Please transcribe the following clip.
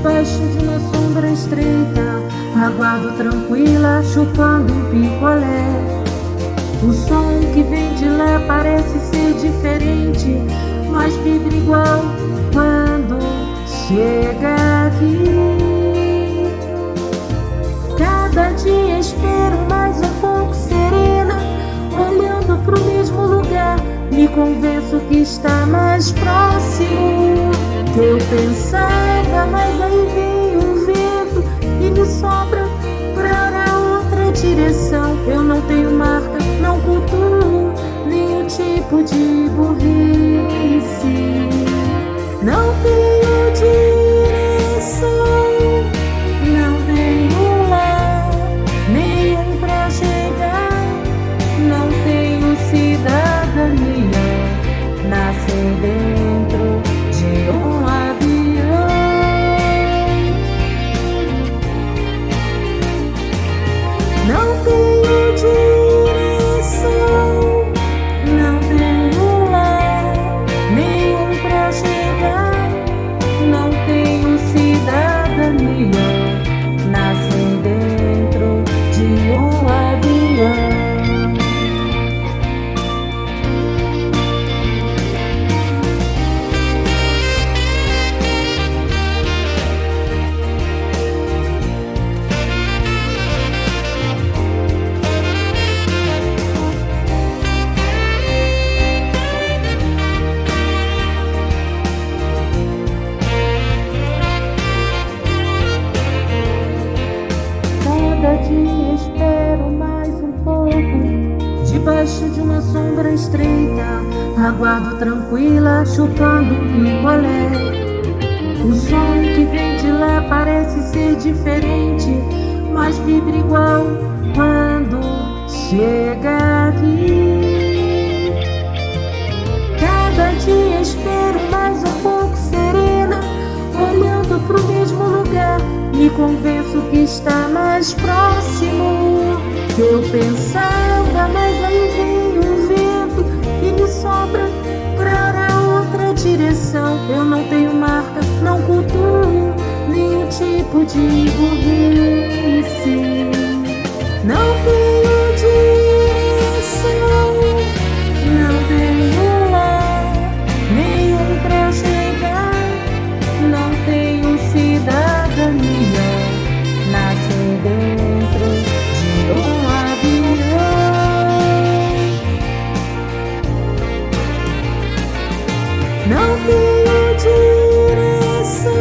Debaixo de uma sombra estreita, aguardo tranquila, chupando um picolé. O som que vem de lá parece ser diferente, mas vibra igual quando chega aqui. Cada dia espero mais um pouco serena, olhando pro mesmo lugar, me convenço que está mais próximo. Eu pensava, mas aí veio um vento e me sopra para outra direção. Eu não tenho marca, não cultuo nenhum tipo de burrice. Não tenho direção, não tenho lar nenhum pra chegar. Não tenho cidadania, nascer dentro de um avião. Não tenho direção, não tenho lar nenhum pra chegar. Não tenho cidadania, nascer dentro de um avião. Cada dia espero mais um pouco, debaixo de uma sombra estreita, aguardo tranquila, chupando um picolé. O som que vem de lá parece ser diferente, mas vibra igual quando chega aqui. Cada dia espero mais um pouco serena, olhando pro mesmo lugar, me convenço que está mais próximo. Eu pensava, mas aí veio um vento e me sopra para outra direção. Eu não tenho marca, não cultuo nenhum tipo de burrice. Não tenho direção, não tenho lar nenhum pra chegar. Não tenho cidadania, nascer dentro de um avião. Não tenho direção,